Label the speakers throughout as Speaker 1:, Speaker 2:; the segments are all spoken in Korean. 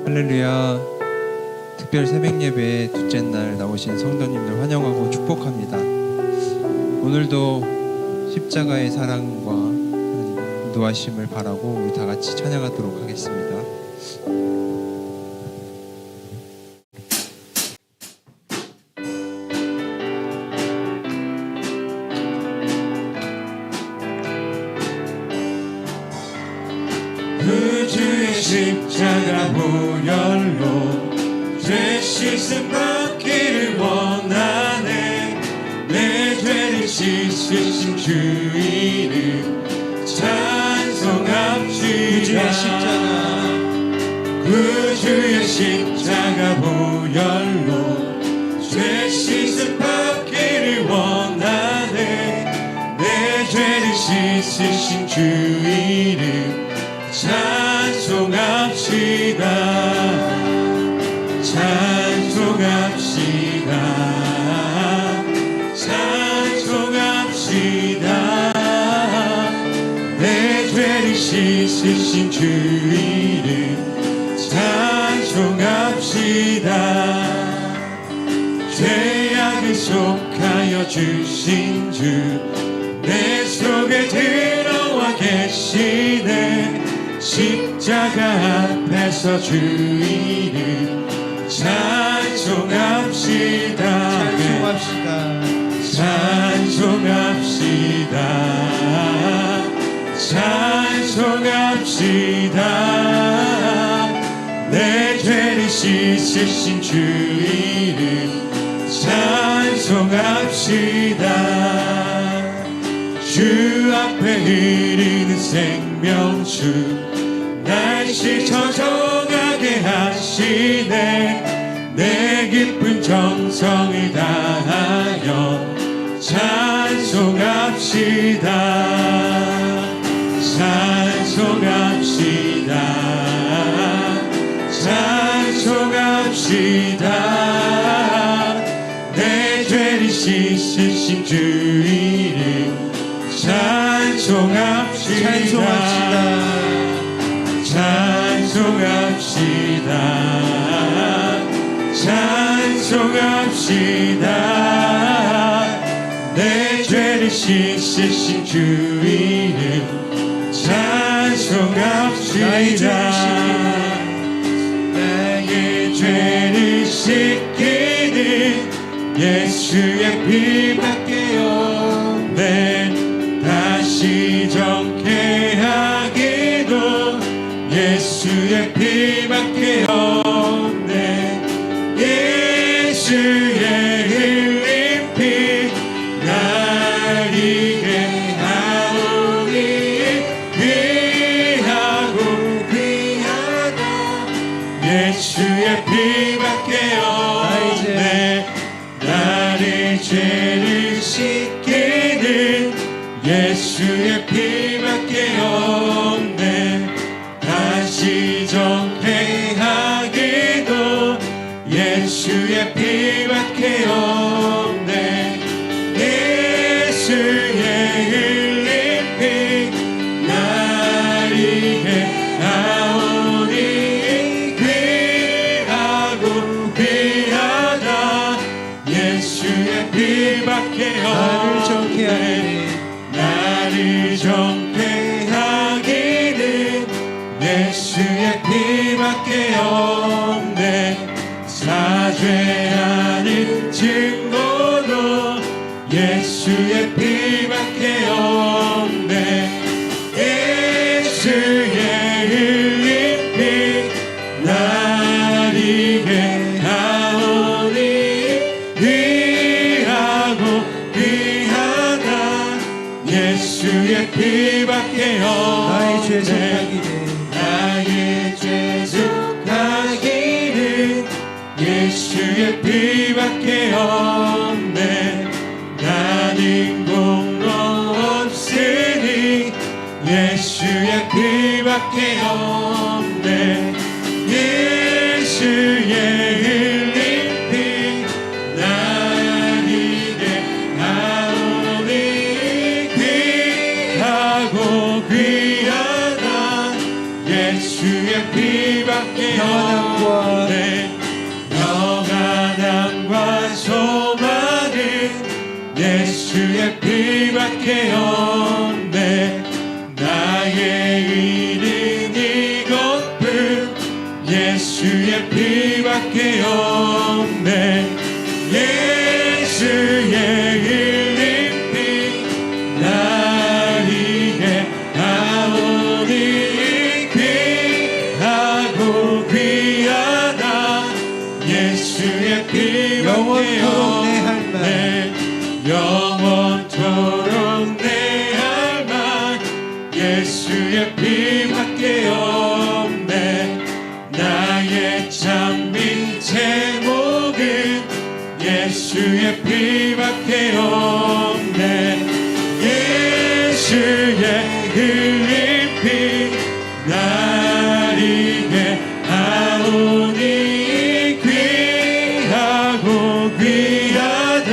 Speaker 1: 할렐루야. 특별 새벽예배 둘째 날 나오신 성도님들 환영하고 축복합니다. 오늘도 십자가의 사랑과 인도하심을 바라고 우리 다 같이 찬양하도록 하겠습니다.
Speaker 2: 그 주의 십자가 보혈로 죄 씻음 받기를 원하네. 내 죄를 씻으신 주 이름 찬송합시다. 그 주의 십자가 보혈로 죄 씻음 받기를 원하네. 내 죄를 씻으신 주 이름 찬송합시다. 찬송합시다. 찬송합시다. 내 죄를 씻으신 주 이름 찬송합시다. 죄악을 속하여 주신 주 내 속에 들어와 계시네. 십자가 앞에서 주 이름 찬송합시다. 찬송합시다. 찬송합시다. 내 죄를 씻으신 주 이름 찬송합시다. 주 앞에 흐르는 생명수 날 씻어 정하게 하시네. 내 깊은 정성을 다하여 찬송합시다. 찬송합시다. 찬송합시다. 내 죄를 씻으신 주 이름 찬송합시다. 찬송합시다. 찬송합시다. 내 죄를 씻으신 주 이름 찬송합시다. 나의 죄를 씻기는 예수의 피밖에 없네. 다시 정케하기도 예수의 피밖에 없네. 예수의 흘린 피 날 이게 하오니 귀하고 귀하다. 예수의 피밖에 없네. 나의 죄를 씻기는 예수의 피밖에 없네. 다시 정케하기도 예수의 피밖에 없네. 예수의 흘린 피 날 이게 하오니 귀하고 귀하다. 예수의 피밖에 없네. 나를 정케하기는 예수의 피밖에 없네. 사죄하는 증거도 예수의 피밖에 없네. 예수의 흘린 피 날 이게 하오니 귀하고 귀하다. 예수의 피밖에 없네. 나의 죄 속하기는 예수의 피밖에 없네. 나는 공로 없으니 예수의 피밖에 없네. 예수의 흘린 피 날 이게 하오니 귀하고 귀하다. 예수의 피밖에 피밖에
Speaker 1: 평안함과
Speaker 2: 없네 평안함과 소망은 예수의 피밖에 없네 나의 의는 이것뿐 예수의 피밖에 없네 예수의 흘린 피 나에게 아오니 귀하고 귀하다 예수의 피밖에 없네 영원토록 내 할망 예수의 피밖에 없네 나의 잠민 제목은 예수의 피밖에 없네 예수의 흘린 피 나에게 아오니 귀하고 귀하다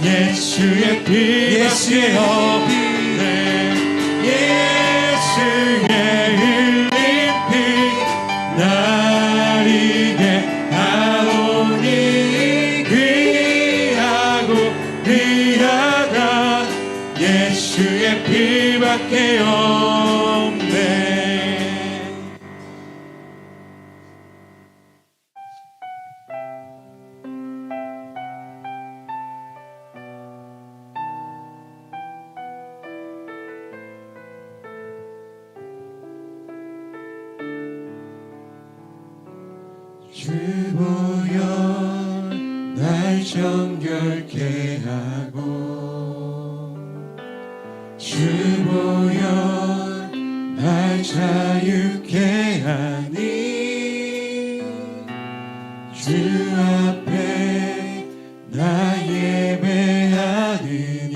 Speaker 2: 예수의 피밖에 없네 예수의 흘린 피 나에게 아오니 귀하고 귀하다 예수의 피밖에 없네 주보여 날 정결케 하고 주보여 날 자유케 하니 주 앞에 나 예배하는 이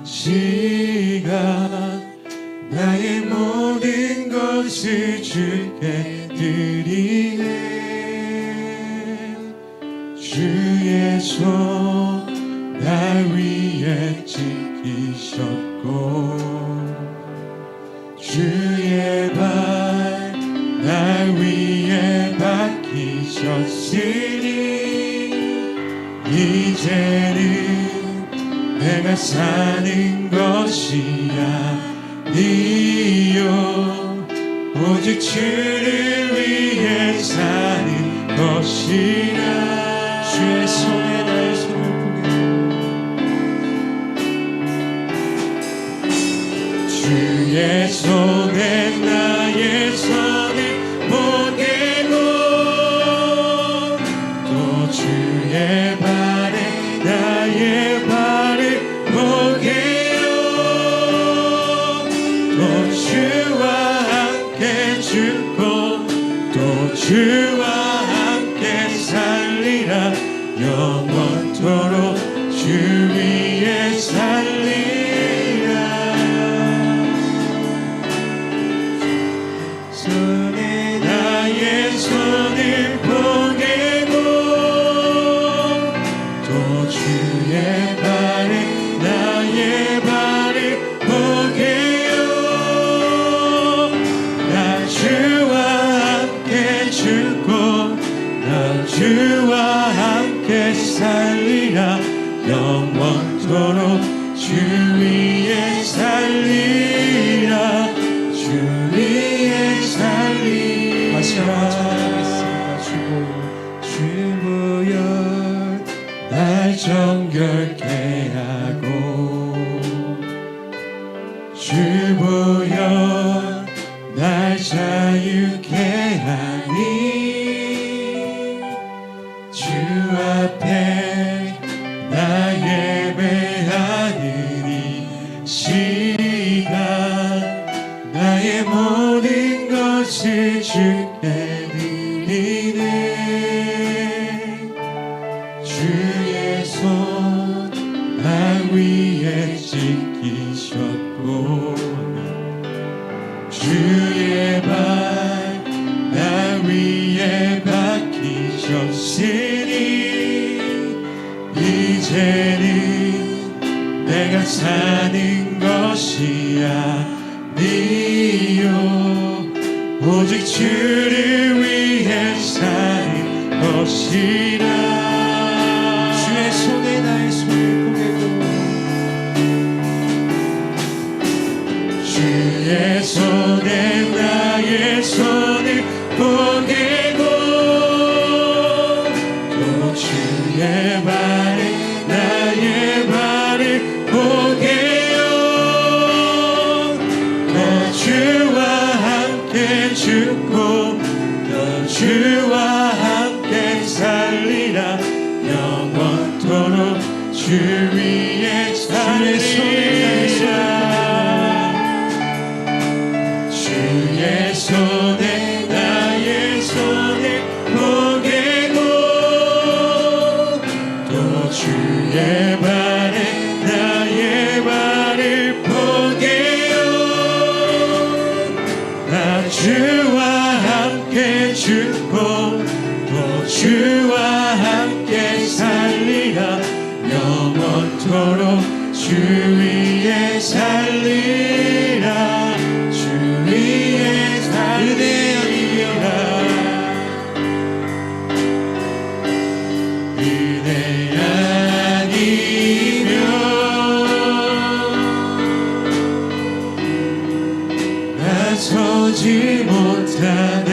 Speaker 2: 시간 나의 모든 것을 주께 드리네 주의 손 날 위에 지키셨고 주의 발 날 위에 박히셨으니 이제는 내가 사는 것이 아니요 오직 주를 위해 사는 것이라 주의 손에 나의 손을 보게 주의 손에 나의 손을 보게고 또 주의 발에 나의 발을 보게요 또 주와 함께 죽고 또 주와 함께 살리라 영원토록 주 위에 살리라 손에 나의 손을 보게고 또 주의 발에 나의 발을 보게요 나 주와 함께 죽고 나 주와 함께 살리라 영원토록 주 위에 살리라 주 위에 살리라 다시 한번 찬양하겠습니다 주보여 날 정결케 하고 주보여 날 자유케 하니 주 앞에 나 예배하는 이 시간 나의 모든 것을 주께 드리네 주의 손 나 위에 지키셨고 주의 발 나 위에 박히셨으니 이제는 내가 사는 것이 아니요 오직 주를 위해 사는 것이라.
Speaker 1: 주의 손에 나의 손을 포개고
Speaker 2: 주의 손에 나의 손을 포개고 또 주의 발에 나의 발을 포개요. 너 주와 함께 죽고 너 주와 함께 살리라. 영원토록 주 위에 살리라. 주의 손에 나의 손을 포개고 또 주의 발에 나의 발을 포개요. 나 주와 함께 죽고 또 주와 함께 살리라. 영원토록 주 위에 살리라. 주 위에 살리라. 은혜 아니면 나서지 못하네.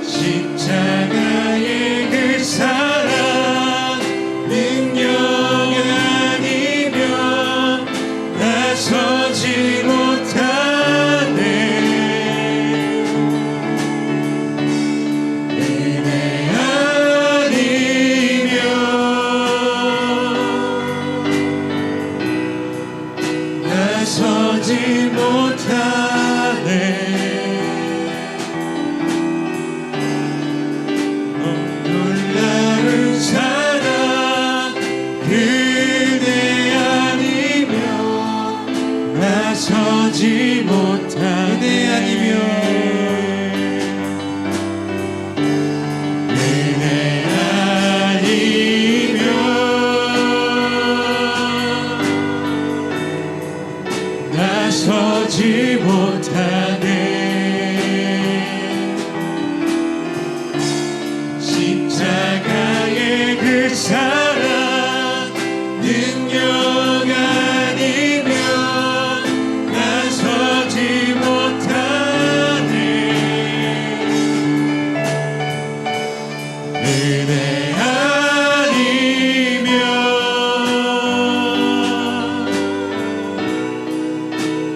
Speaker 2: 십자가의 그 사랑 능력 아니면 나서지 못하네. 은혜 아니면 나서지 못하네. 놀라운 사랑 그대 아니면 나서지 못하네.
Speaker 1: 은혜 아니면
Speaker 2: 은혜 아니면 나서지 못하네. 십자가의 그 사랑 능력 아니면 나서지 못하네. 은혜 아니면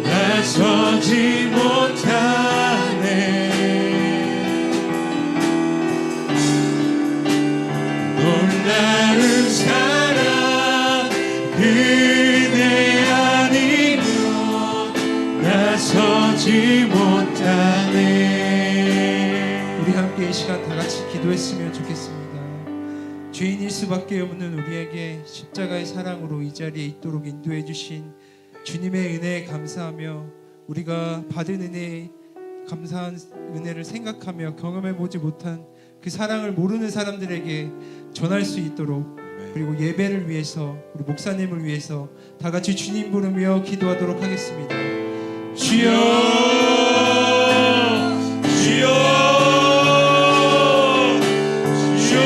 Speaker 2: 나서지 못하네. 놀라운 사랑 그대 아니면 나서지 못하네.
Speaker 1: 우리 함께 이 시간 다 같이 기도했으면 좋겠습니다. 죄인일 수밖에 없는 우리에게 십자가의 사랑으로 이 자리에 있도록 인도해 주신 주님의 은혜에 감사하며 우리가 받은 은혜에 감사한 은혜를 생각하며 경험해 보지 못한 그 사랑을 모르는 사람들에게 전할 수 있도록, 그리고 예배를 위해서 우리 목사님을 위해서 다 같이 주님 부르며 기도하도록 하겠습니다.
Speaker 2: 주여 주여 주여.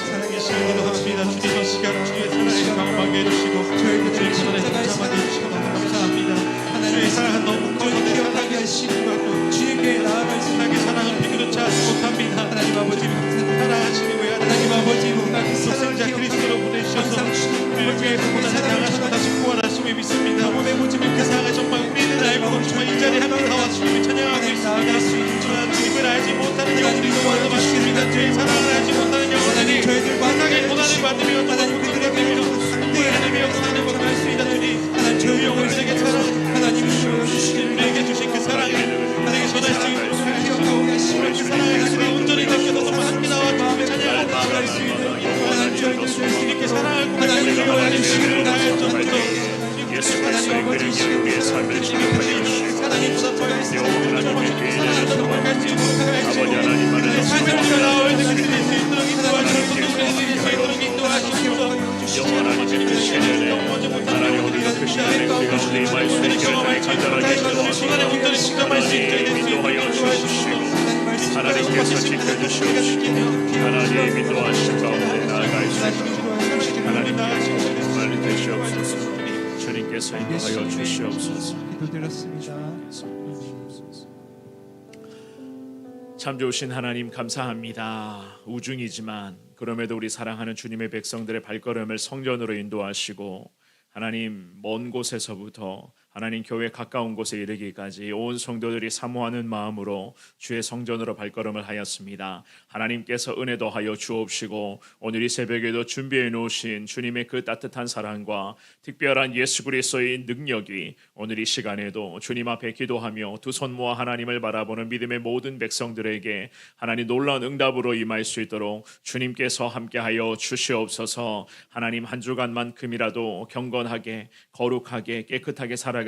Speaker 2: 살아계신 기도합니다. 주님 이 시간 주의 사랑을 경험하게 해주시고
Speaker 1: 저희들
Speaker 2: 주의 손에
Speaker 1: 십자가의
Speaker 2: 동참하게 해주시고 너무
Speaker 1: 사랑을
Speaker 2: 감사합니다. 주의 사랑은 너무
Speaker 1: 저희 기억하게 하시고 주님께 나아갈 수 있는
Speaker 2: 하나님의 사랑은 비교조차 하지 못합니다.
Speaker 1: 하나님 아버지
Speaker 2: 사랑하시는 거야.
Speaker 1: 하나님 아버지 우리가 그 사랑을
Speaker 2: 독생자 그리스도로
Speaker 1: 기억하고
Speaker 2: 보내주셔서
Speaker 1: 항상 주님
Speaker 2: 우리를 위해 구원하는 나가시고 다시 구원하심을 믿습니다.
Speaker 1: 경험해보지
Speaker 2: 그 사랑을 정말 우리는 알고 정말 이 자리에 함께 나와 주님을 찬양하고 있습니다. 주님 주님을 알지 못하는 영혼들이 너무나도 많습니다. 주의 사랑을 알지 못하는 영혼들이 세상의 고난을 받으며
Speaker 1: 하나님 그들에게
Speaker 2: 하나님의 역사하는 것을 알습니다. 주님
Speaker 1: 하나님
Speaker 2: 그 영혼들에게 사랑
Speaker 1: 하나님이 주신
Speaker 2: 우리에게 주신 그 사랑을 우리에게 전할 수 있도록
Speaker 1: 기억하고 계시고
Speaker 2: 그 사랑을 우리가 온전히 느껴서 정말 함께 나와 주님을 찬양하고
Speaker 1: 나아갈 수 있는 하나님 저희들
Speaker 2: 주님께 사랑을
Speaker 1: 하나님
Speaker 2: 고백하며
Speaker 1: 기도해 주시고
Speaker 2: 주님을 알 정도로
Speaker 3: 예수 그리스도의 그를 위해 삶을 지속하여 주시고
Speaker 2: 하나님보다 더
Speaker 3: 하나님의
Speaker 2: 사랑을 더 고백할 수 있도록
Speaker 3: 아버지 하나님만을
Speaker 2: 삶을 나올 때 그들이 수 있도록 인도하시고
Speaker 3: 영원하게 그 시련에 하나님 우리가 시간에 우리 가운데 임할 수 있게 하나님 간절하게
Speaker 2: 순간에 온전히 승감할 수 있게
Speaker 3: 하나님 인도하여 주시옵시고 하나님께서 지켜주시옵시고 하나님 인도하신 가운데 나아갈 수 있도록 하나님께서 정말 되시옵소서. 주님께서 인도하여 주시옵소서.
Speaker 1: 기도드렸습니다.
Speaker 3: 참 좋으신 하나님 감사합니다. 우중이지만 그럼에도 우리 사랑하는 주님의 백성들의 발걸음을 성전으로 인도하시고 하나님 먼 곳에서부터 하나님 교회 가까운 곳에 이르기까지 온 성도들이 사모하는 마음으로 주의 성전으로 발걸음을 하였습니다. 하나님께서 은혜 더하여 주옵시고 오늘 이 새벽에도 준비해 놓으신 주님의 그 따뜻한 사랑과 특별한 예수 그리스도의 능력이 오늘 이 시간에도 주님 앞에 기도하며 두 손 모아 하나님을 바라보는 믿음의 모든 백성들에게 하나님 놀라운 응답으로 임할 수 있도록 주님께서 함께하여 주시옵소서. 하나님 한 주간만큼이라도 경건하게 거룩하게 깨끗하게 살아가고자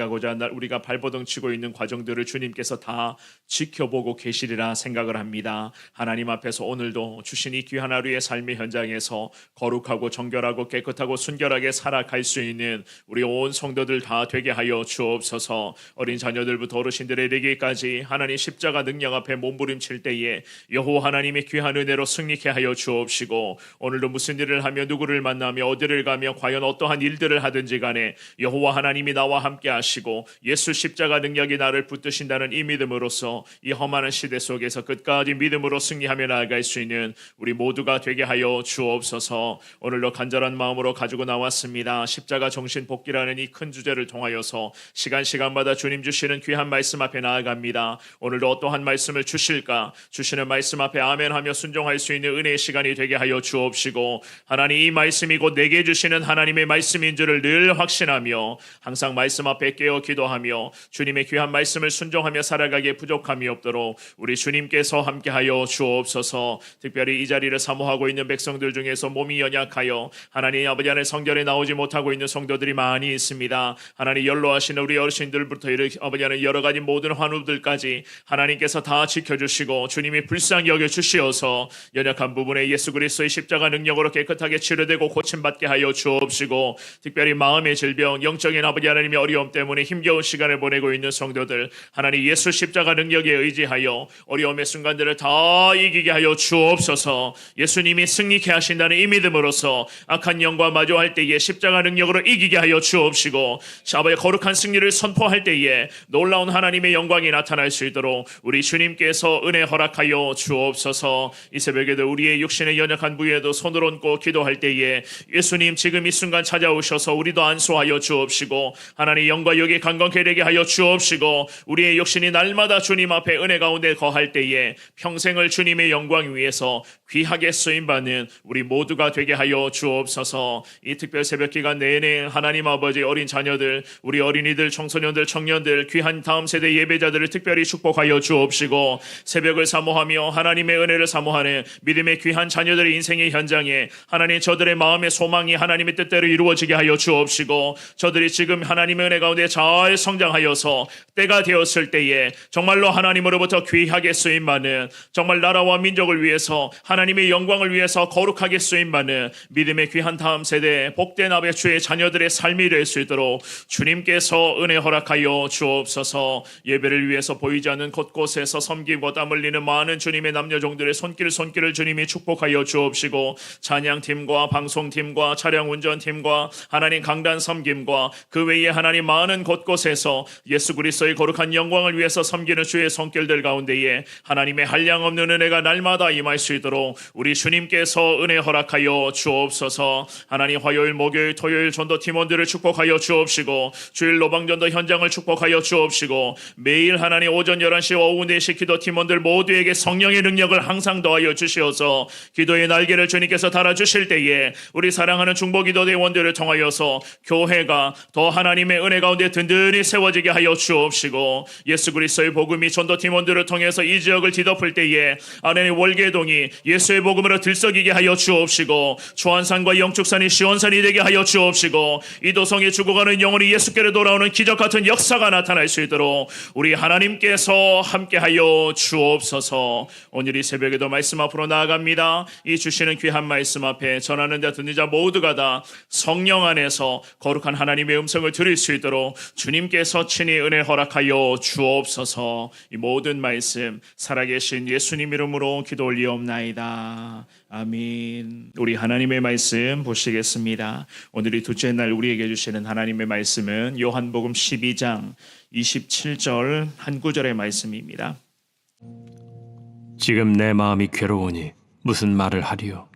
Speaker 3: 우리가 발버둥 치고 있는 과정들을 주님께서 다 지켜보고 계시리라 생각을 합니다. 하나님 앞에서 오늘도 주신 이 귀한 하루의 삶의 현장에서 거룩하고 정결하고 깨끗하고 순결하게 살아갈 수 있는 우리 온 성도들 다 되게 하여 주옵소서. 어린 자녀들부터 어르신들에 이르기까지 하나님 십자가 능력 앞에 몸부림칠 때에 여호와 하나님의 귀한 은혜로 승리케 하여 주옵시고 오늘도 무슨 일을 하며 누구를 만나며 어디를 가며 과연 어떠한 일들을 하든지 간에 여호와 하나님이 나와 함께 하시고 예수 십자가 능력이 나를 붙드신다는 이 믿음으로써 이 험한 시대 속에서 끝까지 믿음으로 승리하며 나아갈 수 있는 우리 모두가 되게 하여 주옵소서. 오늘도 간절한 마음으로 가지고 나왔습니다. 십자가 정신 복귀라는 이 큰 주제를 통하여서 시간마다 주님 주시는 귀한 말씀 앞에 나아갑니다. 오늘도 어떠한 말씀을 주실까? 주시는 말씀 앞에 아멘하며 순종할 수 있는 은혜의 시간이 되게 하여 주옵시고 하나님 이 말씀이 곧 내게 주시는 하나님의 말씀인 줄을 늘 확신하며 항상 말씀 앞에 깨어 기도하며 주님의 귀한 말씀을 순종하며 살아가기에 부족함이 없도록 우리 주님께서 함께하여 주옵소서. 특별히 이 자리를 사모하고 있는 백성들 중에서 몸이 연약하여 하나님 아버지 안에 성전에 나오지 못하고 있는 성도들이 많이 있습니다. 하나님 연로하시는 우리 어르신들부터 아버지 안에 여러 가지 모든 환우들까지 하나님께서 다 지켜주시고 주님이 불쌍히 여겨주시어서 연약한 부분에 예수 그리스도의 십자가 능력으로 깨끗하게 치료되고 고침받게 하여 주옵시고 특별히 마음의 질병 영적인 아버지 하나님의 어려움 때문에 힘겨운 시간을 보내고 있는 성도들 하나님 예수 십자가 능력에 의지하여 어려움의 순간들을 다 이기게 하여 주옵소서. 예수님이 승리케 하신다는 이 믿음으로써 악한 영과 마주할 때에 십자가 능력으로 이기게 하여 주옵시고 아버지 거룩한 승리를 선포할 때에 놀라운 하나님의 영광이 나타날 수 있도록 우리 주님께서 은혜 허락하여 주옵소서. 이 새벽에도 우리의 육신의 연약한 부위에도 손을 얹고 기도할 때에 예수님 지금 이 순간 찾아오셔서 우리도 안수하여 주옵시고 하나님 영과 영이 강건케 되게 하여 주옵시고 우리의 육신이 날마다 주님 앞에 은혜 가운데 거할 때에 평생을 주님의 영광 위에서 귀하게 쓰임받는 우리 모두가 되게 하여 주옵소서. 이 특별 새벽 기간 내내 하나님 아버지 어린 자녀들 우리 어린이들 청소년들 청년들 귀한 다음 세대 예배자들을 특별히 축복하여 주옵시고 새벽을 사모하며 하나님의 은혜를 사모하는 믿음의 귀한 자녀들의 인생의 현장에 하나님 저들의 마음의 소망이 하나님의 뜻대로 이루어지게 하여 주옵시고 저들이 지금 하나님의 은혜 가운데 잘 성장하여서 때가 되었을 때에 정말로 하나님으로부터 귀하게 쓰임받는 정말 나라와 민족을 위해서 하나님의 영광을 위해서 거룩하게 쓰임받는 믿음의 귀한 다음 세대 복된 아베 주의 자녀들의 삶이 될 수 있도록 주님께서 은혜 허락하여 주옵소서. 예배를 위해서 보이지 않는 곳곳에서 섬기고 땀 흘리는 많은 주님의 남녀종들의 손길을 주님이 축복하여 주옵시고 찬양팀과 방송팀과 차량 운전팀과 하나님 강단 섬김과 그 외에 하나님 많은 곳곳에서 예수 그리스도의 거룩한 영광을 위해서 섬기는 주의 손길들 가운데에 하나님의 한량없는 은혜가 날마다 임할 수 있도록 우리 주님께서 은혜 허락하여 주옵소서. 하나님 화요일 목요일 토요일 전도 팀원들을 축복하여 주옵시고 주일 노방전도 현장을 축복하여 주옵시고 매일 하나님 오전 11시 오후 4시 기도 팀원들 모두에게 성령의 능력을 항상 더하여 주시어서 기도의 날개를 주님께서 달아주실 때에 우리 사랑하는 중보기도 대원들을 통하여서 교회가 더 하나님의 은혜 가운데 가운데 든든히 세워지게 하여 주옵시고 예수 그리스도의 복음이 전도 팀원들을 통해서 이 지역을 뒤덮을 때에 하나님 월계동이 예수의 복음으로 들썩이게 하여 주옵시고 초안산과 영축산이 시온산이 되게 하여 주옵시고 이도성에 죽어가는 영혼이 예수께로 돌아오는 기적 같은 역사가 나타날 수 있도록 우리 하나님께서 함께하여 주옵소서. 오늘 이 새벽에도 말씀 앞으로 나아갑니다. 이 주시는 귀한 말씀 앞에 전하는 자 듣는 자 모두가 다 성령 안에서 거룩한 하나님의 음성을 들을 수 있도록 주님께서 친히 은혜 허락하여 주옵소서. 이 모든 말씀 살아계신 예수님 이름으로 기도 올리옵나이다. 아멘. 우리 하나님의 말씀 보시겠습니다. 오늘이 둘째 날 우리에게 주시는 하나님의 말씀은 요한복음 12장 27절 한 구절의 말씀입니다.
Speaker 4: 지금 내 마음이 괴로우니 무슨 말을 하리요?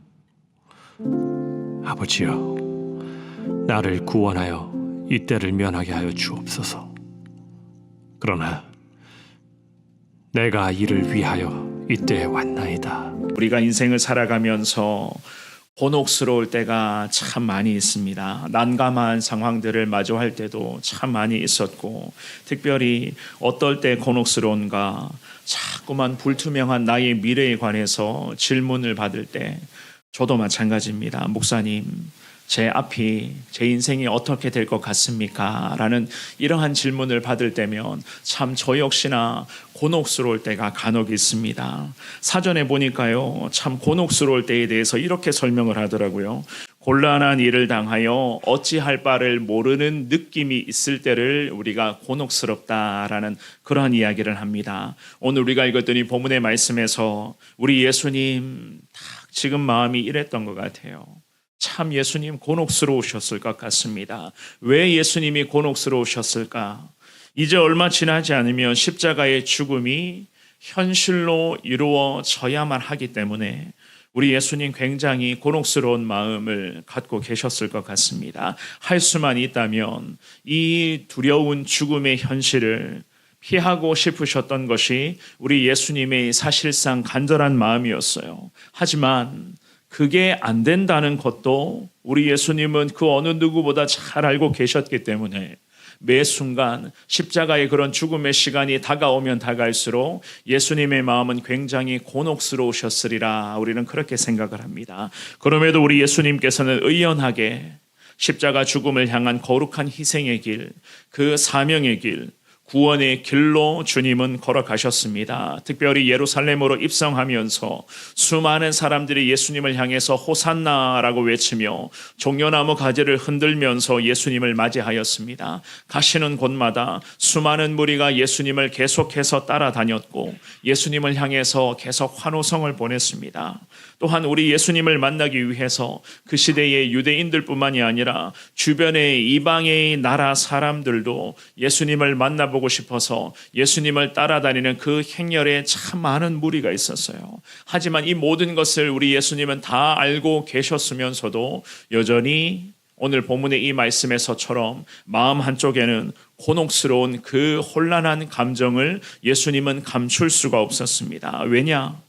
Speaker 4: 아버지여, 나를 구원하여 이 때를 면하게 하여 주옵소서. 그러나 내가 이를 위하여 이때에 왔나이다.
Speaker 3: 우리가 인생을 살아가면서 곤혹스러울 때가 참 많이 있습니다. 난감한 상황들을 마주할 때도 참 많이 있었고, 특별히 어떨 때 곤혹스러운가, 자꾸만 불투명한 나의 미래에 관해서 질문을 받을 때 저도 마찬가지입니다. 목사님, 제 앞이 제 인생이 어떻게 될 것 같습니까? 라는 이러한 질문을 받을 때면 참 저 역시나 곤혹스러울 때가 간혹 있습니다. 사전에 보니까요, 참 곤혹스러울 때에 대해서 이렇게 설명을 하더라고요. 곤란한 일을 당하여 어찌할 바를 모르는 느낌이 있을 때를 우리가 곤혹스럽다라는 그러한 이야기를 합니다. 오늘 우리가 읽었더니 본문의 말씀에서 우리 예수님 딱 지금 마음이 이랬던 것 같아요. 참 예수님 곤혹스러우셨을 것 같습니다. 왜 예수님이 곤혹스러우셨을까? 이제 얼마 지나지 않으면 십자가의 죽음이 현실로 이루어져야만 하기 때문에 우리 예수님 굉장히 곤혹스러운 마음을 갖고 계셨을 것 같습니다. 할 수만 있다면 이 두려운 죽음의 현실을 피하고 싶으셨던 것이 우리 예수님의 사실상 간절한 마음이었어요. 하지만 그게 안 된다는 것도 우리 예수님은 그 어느 누구보다 잘 알고 계셨기 때문에 매 순간 십자가의 그런 죽음의 시간이 다가오면 다가갈수록 예수님의 마음은 굉장히 곤혹스러우셨으리라 우리는 그렇게 생각을 합니다. 그럼에도 우리 예수님께서는 의연하게 십자가 죽음을 향한 거룩한 희생의 길, 그 사명의 길, 구원의 길로 주님은 걸어가셨습니다. 특별히 예루살렘으로 입성하면서 수많은 사람들이 예수님을 향해서 호산나라고 외치며 종려나무 가지를 흔들면서 예수님을 맞이하였습니다. 가시는 곳마다 수많은 무리가 예수님을 계속해서 따라다녔고 예수님을 향해서 계속 환호성을 보냈습니다. 또한 우리 예수님을 만나기 위해서 그 시대의 유대인들뿐만이 아니라 주변의 이방의 나라 사람들도 예수님을 만나보고 싶어서 예수님을 따라다니는 그 행렬에 참 많은 무리가 있었어요. 하지만 이 모든 것을 우리 예수님은 다 알고 계셨으면서도 여전히 오늘 본문의 이 말씀에서처럼 마음 한쪽에는 곤혹스러운 그 혼란한 감정을 예수님은 감출 수가 없었습니다. 왜냐?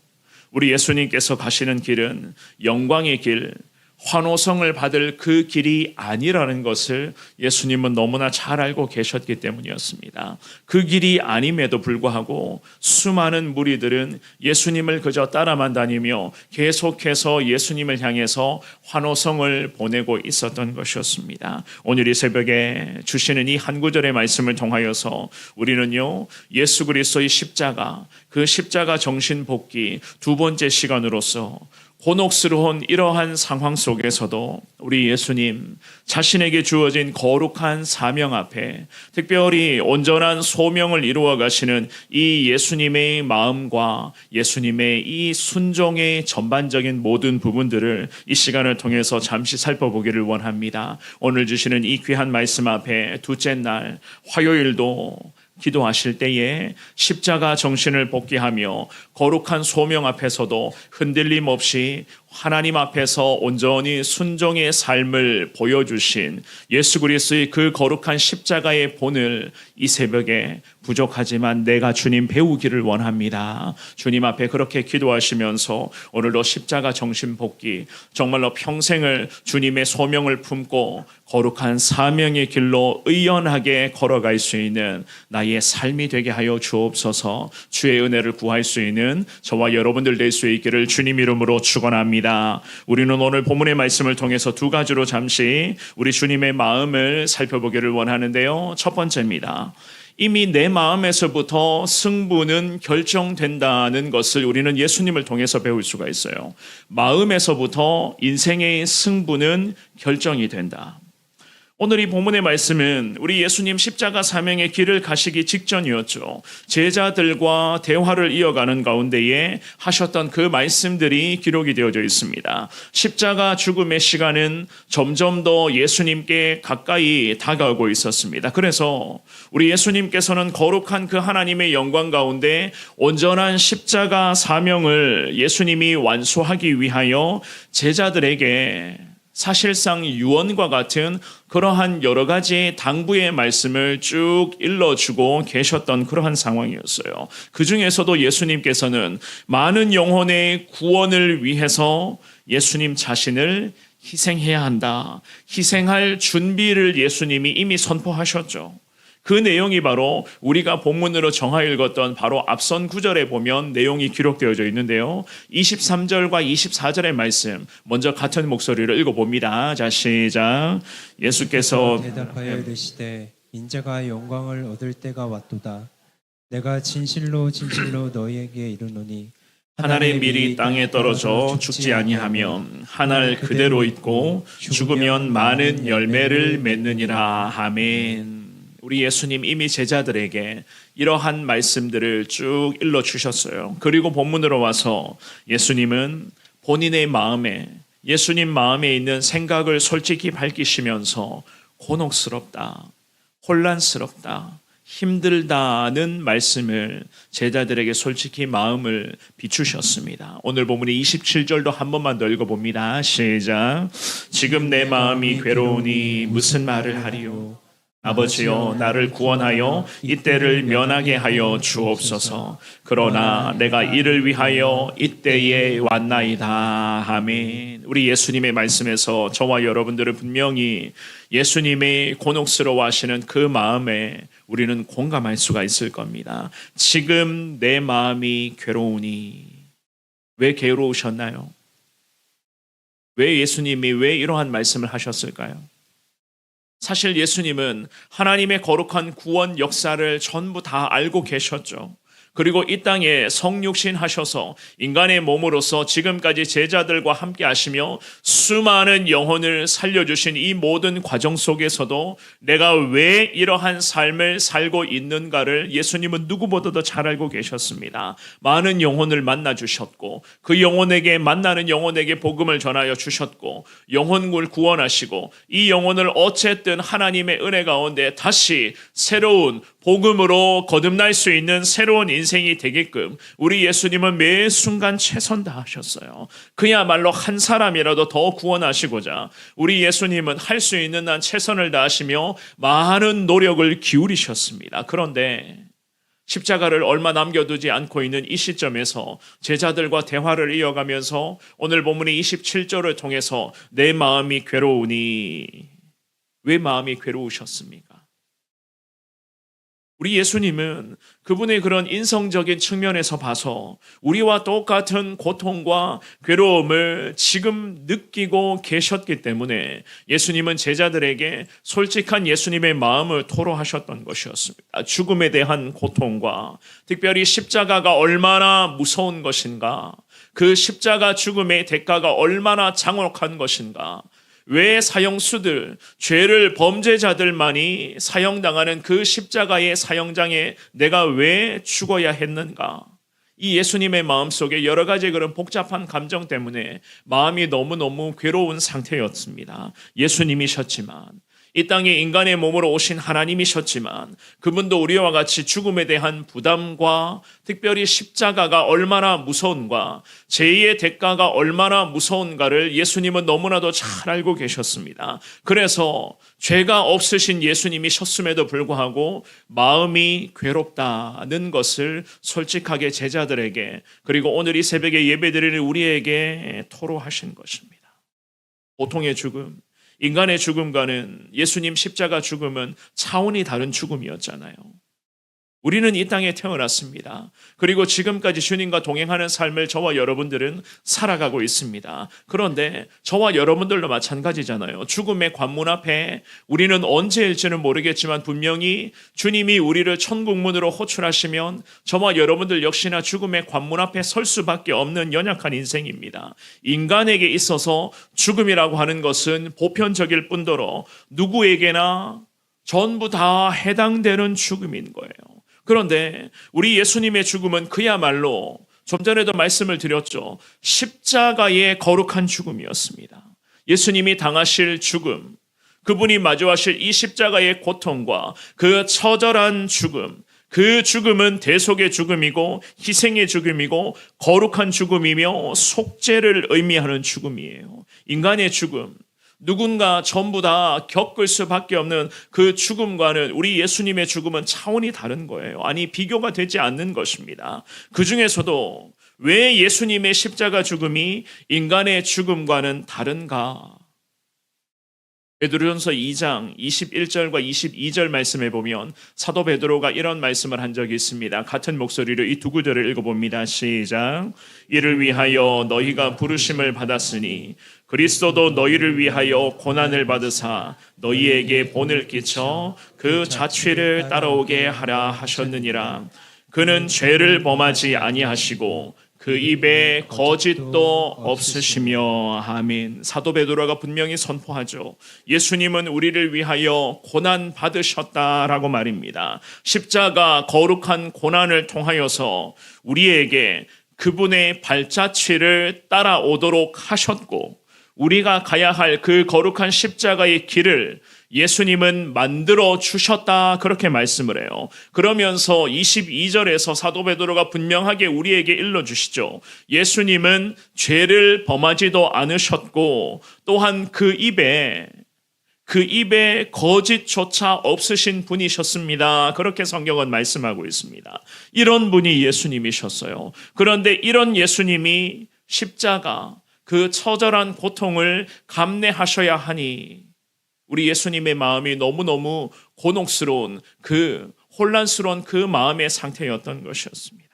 Speaker 3: 우리 예수님께서 가시는 길은 영광의 길, 환호성을 받을 그 길이 아니라는 것을 예수님은 너무나 잘 알고 계셨기 때문이었습니다. 그 길이 아님에도 불구하고 수많은 무리들은 예수님을 그저 따라만 다니며 계속해서 예수님을 향해서 환호성을 보내고 있었던 것이었습니다. 오늘 이 새벽에 주시는 이 한 구절의 말씀을 통하여서 우리는요, 예수 그리스도의 십자가, 그 십자가 정신 복귀 두 번째 시간으로서 곤혹스러운 이러한 상황 속에서도 우리 예수님 자신에게 주어진 거룩한 사명 앞에 특별히 온전한 소명을 이루어 가시는 이 예수님의 마음과 예수님의 이 순종의 전반적인 모든 부분들을 이 시간을 통해서 잠시 살펴보기를 원합니다. 오늘 주시는 이 귀한 말씀 앞에 둘째 날 화요일도 기도하실 때에 십자가 정신을 복귀하며 거룩한 소명 앞에서도 흔들림 없이 하나님 앞에서 온전히 순종의 삶을 보여주신 예수 그리스도의 그 거룩한 십자가의 본을 이 새벽에 부족하지만 내가 주님 배우기를 원합니다. 주님 앞에 그렇게 기도하시면서 오늘도 십자가 정신 복귀, 정말로 평생을 주님의 소명을 품고 거룩한 사명의 길로 의연하게 걸어갈 수 있는 나의 삶이 되게 하여 주옵소서. 주의 은혜를 구할 수 있는 저와 여러분들 될 수 있기를 주님 이름으로 축원합니다. 우리는 오늘 본문의 말씀을 통해서 두 가지로 잠시 우리 주님의 마음을 살펴보기를 원하는데요. 첫 번째입니다. 이미 내 마음에서부터 승부는 결정된다는 것을 우리는 예수님을 통해서 배울 수가 있어요. 마음에서부터 인생의 승부는 결정이 된다. 오늘 이 본문의 말씀은 우리 예수님 십자가 사명의 길을 가시기 직전이었죠. 제자들과 대화를 이어가는 가운데에 하셨던 그 말씀들이 기록이 되어져 있습니다. 십자가 죽음의 시간은 점점 더 예수님께 가까이 다가오고 있었습니다. 그래서 우리 예수님께서는 거룩한 그 하나님의 영광 가운데 온전한 십자가 사명을 예수님이 완수하기 위하여 제자들에게 사실상 유언과 같은 그러한 여러 가지 당부의 말씀을 쭉 일러주고 계셨던 그러한 상황이었어요. 그 중에서도 예수님께서는 많은 영혼의 구원을 위해서 예수님 자신을 희생해야 한다. 희생할 준비를 예수님이 이미 선포하셨죠. 그 내용이 바로 우리가 본문으로 정하 읽었던 바로 앞선 구절에 보면 내용이 기록되어져 있는데요. 23절과 24절의 말씀 먼저 같은 목소리로 읽어봅니다. 자, 시작. 예수께서
Speaker 1: 대답하여 이르시되 인자가 영광을 얻을 때가 왔도다. 내가 진실로 진실로 너희에게 이르노니
Speaker 3: 하늘의 밀이 땅에 떨어져 죽지 아니하면 하늘 그대로 있고 죽으면 많은 열매를 맺느니라. 아멘. 우리 예수님 이미 제자들에게 이러한 말씀들을 쭉 일러주셨어요. 그리고 본문으로 와서 예수님은 본인의 마음에, 예수님 마음에 있는 생각을 솔직히 밝히시면서 곤혹스럽다, 혼란스럽다, 힘들다는 말씀을 제자들에게 솔직히 마음을 비추셨습니다. 오늘 본문이 27절도 한 번만 더 읽어봅니다. 시작. 지금 내 마음이 괴로우니 무슨 말을 하리요? 아버지여, 나를 구원하여 이때를 면하게 하여 주옵소서. 그러나 내가 이를 위하여 이때에 왔나이다. 아멘. 우리 예수님의 말씀에서 저와 여러분들은 분명히 예수님의 곤혹스러워하시는 그 마음에 우리는 공감할 수가 있을 겁니다. 지금 내 마음이 괴로우니. 왜 괴로우셨나요? 왜 예수님이 왜 이러한 말씀을 하셨을까요? 사실 예수님은 하나님의 거룩한 구원 역사를 전부 다 알고 계셨죠. 그리고 이 땅에 성육신 하셔서 인간의 몸으로서 지금까지 제자들과 함께 하시며 수많은 영혼을 살려주신 이 모든 과정 속에서도 내가 왜 이러한 삶을 살고 있는가를 예수님은 누구보다도 잘 알고 계셨습니다. 많은 영혼을 만나 주셨고 그 영혼에게 만나는 영혼에게 복음을 전하여 주셨고 영혼을 구원하시고 이 영혼을 어쨌든 하나님의 은혜 가운데 다시 새로운 복음으로 거듭날 수 있는 새로운 인생이 되게끔 우리 예수님은 매 순간 최선 다하셨어요. 그야말로 한 사람이라도 더 구원하시고자 우리 예수님은 할 수 있는 한 최선을 다하시며 많은 노력을 기울이셨습니다. 그런데 십자가를 얼마 남겨두지 않고 있는 이 시점에서 제자들과 대화를 이어가면서 오늘 본문의 27절을 통해서 내 마음이 괴로우니, 왜 마음이 괴로우셨습니까? 우리 예수님은 그분의 그런 인성적인 측면에서 봐서 우리와 똑같은 고통과 괴로움을 지금 느끼고 계셨기 때문에 예수님은 제자들에게 솔직한 예수님의 마음을 토로하셨던 것이었습니다. 죽음에 대한 고통과 특별히 십자가가 얼마나 무서운 것인가, 그 십자가 죽음의 대가가 얼마나 장혹한 것인가, 왜 사형수들, 죄를 범죄자들만이 사형당하는 그 십자가의 사형장에 내가 왜 죽어야 했는가? 이 예수님의 마음속에 여러 가지 그런 복잡한 감정 때문에 마음이 너무너무 괴로운 상태였습니다. 예수님이셨지만 이 땅에 인간의 몸으로 오신 하나님이셨지만 그분도 우리와 같이 죽음에 대한 부담과 특별히 십자가가 얼마나 무서운가, 죄의 대가가 얼마나 무서운가를 예수님은 너무나도 잘 알고 계셨습니다. 그래서 죄가 없으신 예수님이셨음에도 불구하고 마음이 괴롭다는 것을 솔직하게 제자들에게, 그리고 오늘 이 새벽에 예배드리는 우리에게 토로하신 것입니다. 보통의 죽음, 인간의 죽음과는 예수님 십자가 죽음은 차원이 다른 죽음이었잖아요. 우리는 이 땅에 태어났습니다. 그리고 지금까지 주님과 동행하는 삶을 저와 여러분들은 살아가고 있습니다. 그런데 저와 여러분들도 마찬가지잖아요. 죽음의 관문 앞에 우리는 언제일지는 모르겠지만 분명히 주님이 우리를 천국문으로 호출하시면 저와 여러분들 역시나 죽음의 관문 앞에 설 수밖에 없는 연약한 인생입니다. 인간에게 있어서 죽음이라고 하는 것은 보편적일 뿐더러 누구에게나 전부 다 해당되는 죽음인 거예요. 그런데 우리 예수님의 죽음은 그야말로 좀 전에도 말씀을 드렸죠. 십자가의 거룩한 죽음이었습니다. 예수님이 당하실 죽음, 그분이 마주하실 이 십자가의 고통과 그 처절한 죽음, 그 죽음은 대속의 죽음이고 희생의 죽음이고 거룩한 죽음이며 속죄를 의미하는 죽음이에요. 인간의 죽음, 누군가 전부 다 겪을 수밖에 없는 그 죽음과는 우리 예수님의 죽음은 차원이 다른 거예요. 아니, 비교가 되지 않는 것입니다. 그 중에서도 왜 예수님의 십자가 죽음이 인간의 죽음과는 다른가? 베드로전서 2장 21절과 22절 말씀에 보면 사도 베드로가 이런 말씀을 한 적이 있습니다. 같은 목소리로 이 두 구절을 읽어봅니다. 시작. 이를 위하여 너희가 부르심을 받았으니 그리스도도 너희를 위하여 고난을 받으사 너희에게 본을 끼쳐 그 자취를 따라오게 하라 하셨느니라. 그는 죄를 범하지 아니하시고 그 입에 거짓도 없으시며. 아멘. 사도 베드로가 분명히 선포하죠. 예수님은 우리를 위하여 고난 받으셨다라고 말입니다. 십자가 거룩한 고난을 통하여서 우리에게 그분의 발자취를 따라오도록 하셨고, 우리가 가야 할 그 거룩한 십자가의 길을 예수님은 만들어 주셨다, 그렇게 말씀을 해요. 그러면서 22절에서 사도 베드로가 분명하게 우리에게 일러주시죠. 예수님은 죄를 범하지도 않으셨고 또한 그 입에 거짓조차 없으신 분이셨습니다. 그렇게 성경은 말씀하고 있습니다. 이런 분이 예수님이셨어요. 그런데 이런 예수님이 십자가, 그 처절한 고통을 감내하셔야 하니 우리 예수님의 마음이 너무너무 곤혹스러운, 그 혼란스러운 그 마음의 상태였던 것이었습니다.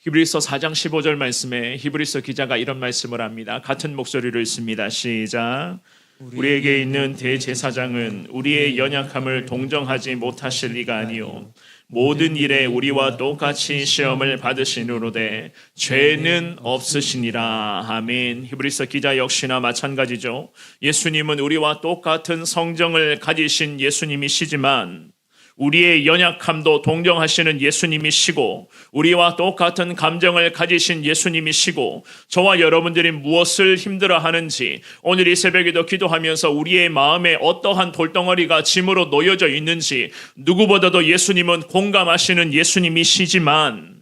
Speaker 3: 히브리서 4장 15절 말씀에 히브리서 기자가 이런 말씀을 합니다. 같은 목소리로 읽습니다. 시작. 우리에게 있는 대제사장은 우리의 연약함을 동정하지 못하실 리가 아니요 모든 일에 우리와 똑같이 시험을 받으시노로되 죄는 없으시니라. 아멘. 히브리서 기자 역시나 마찬가지죠. 예수님은 우리와 똑같은 성정을 가지신 예수님이시지만 우리의 연약함도 동정하시는 예수님이시고 우리와 똑같은 감정을 가지신 예수님이시고 저와 여러분들이 무엇을 힘들어하는지 오늘 이 새벽에도 기도하면서 우리의 마음에 어떠한 돌덩어리가 짐으로 놓여져 있는지 누구보다도 예수님은 공감하시는 예수님이시지만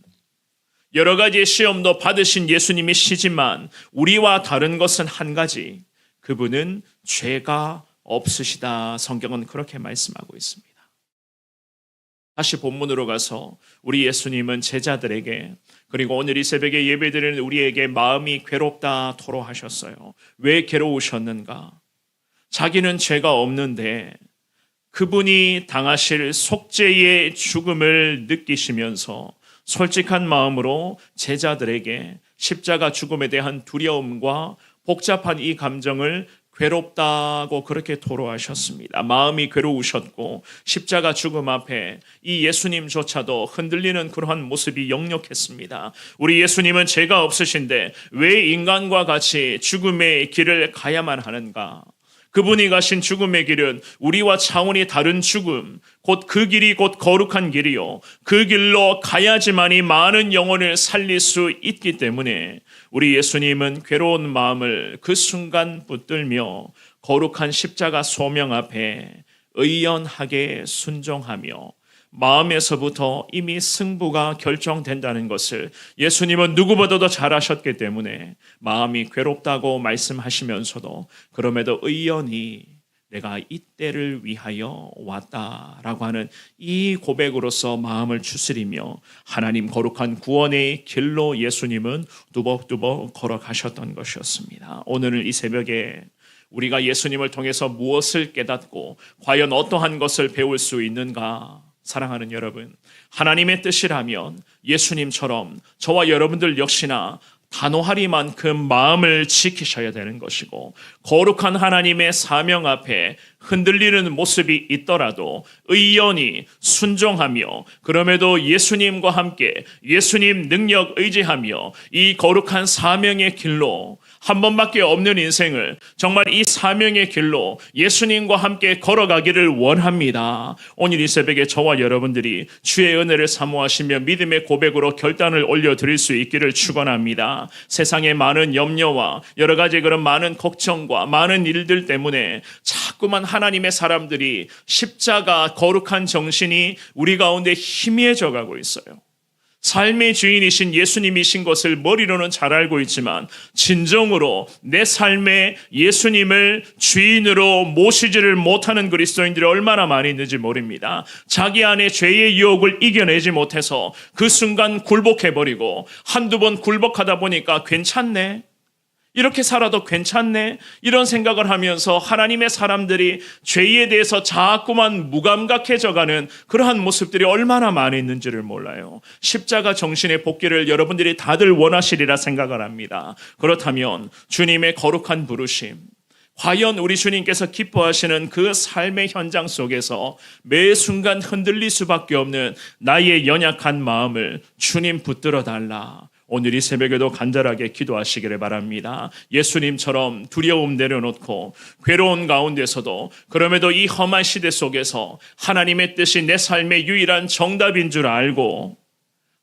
Speaker 3: 여러 가지의 시험도 받으신 예수님이시지만 우리와 다른 것은 한 가지, 그분은 죄가 없으시다. 성경은 그렇게 말씀하고 있습니다. 다시 본문으로 가서 우리 예수님은 제자들에게, 그리고 오늘 이 새벽에 예배드리는 우리에게 마음이 괴롭다 토로하셨어요. 왜 괴로우셨는가? 자기는 죄가 없는데 그분이 당하실 속죄의 죽음을 느끼시면서 솔직한 마음으로 제자들에게 십자가 죽음에 대한 두려움과 복잡한 이 감정을 괴롭다고 그렇게 토로하셨습니다. 마음이 괴로우셨고 십자가 죽음 앞에 이 예수님조차도 흔들리는 그러한 모습이 역력했습니다. 우리 예수님은 죄가 없으신데 왜 인간과 같이 죽음의 길을 가야만 하는가? 그분이 가신 죽음의 길은 우리와 차원이 다른 죽음, 곧 그 길이 곧 거룩한 길이요, 그 길로 가야지만이 많은 영혼을 살릴 수 있기 때문에 우리 예수님은 괴로운 마음을 그 순간 붙들며 거룩한 십자가 소명 앞에 의연하게 순종하며 마음에서부터 이미 승부가 결정된다는 것을 예수님은 누구보다도 잘 아셨기 때문에 마음이 괴롭다고 말씀하시면서도 그럼에도 의연히 내가 이때를 위하여 왔다라고 하는 이 고백으로서 마음을 추스리며 하나님 거룩한 구원의 길로 예수님은 두벅두벅 걸어가셨던 것이었습니다. 오늘 이 새벽에 우리가 예수님을 통해서 무엇을 깨닫고 과연 어떠한 것을 배울 수 있는가? 사랑하는 여러분, 하나님의 뜻이라면 예수님처럼 저와 여러분들 역시나 단호하리만큼 마음을 지키셔야 되는 것이고, 거룩한 하나님의 사명 앞에 흔들리는 모습이 있더라도 의연히 순종하며 그럼에도 예수님과 함께 예수님 능력 의지하며 이 거룩한 사명의 길로 한 번밖에 없는 인생을 정말 이 사명의 길로 예수님과 함께 걸어가기를 원합니다. 오늘 이 새벽에 저와 여러분들이 주의 은혜를 사모하시며 믿음의 고백으로 결단을 올려드릴 수 있기를 축원합니다. 세상의 많은 염려와 여러 가지 그런 많은 걱정과 많은 일들 때문에 자꾸만 하나님의 사람들이 십자가 거룩한 정신이 우리 가운데 희미해져 가고 있어요. 삶의 주인이신 예수님이신 것을 머리로는 잘 알고 있지만 진정으로 내 삶에 예수님을 주인으로 모시지를 못하는 그리스도인들이 얼마나 많이 있는지 모릅니다. 자기 안에 죄의 유혹을 이겨내지 못해서 그 순간 굴복해버리고 한두 번 굴복하다 보니까 괜찮네, 이렇게 살아도 괜찮네, 이런 생각을 하면서 하나님의 사람들이 죄에 대해서 자꾸만 무감각해져가는 그러한 모습들이 얼마나 많이 있는지를 몰라요. 십자가 정신의 복귀를 여러분들이 다들 원하시리라 생각을 합니다. 그렇다면 주님의 거룩한 부르심, 과연 우리 주님께서 기뻐하시는 그 삶의 현장 속에서 매 순간 흔들릴 수밖에 없는 나의 연약한 마음을 주님 붙들어 달라, 오늘 이 새벽에도 간절하게 기도하시기를 바랍니다. 예수님처럼 두려움 내려놓고 괴로운 가운데서도 그럼에도 이 험한 시대 속에서 하나님의 뜻이 내 삶의 유일한 정답인 줄 알고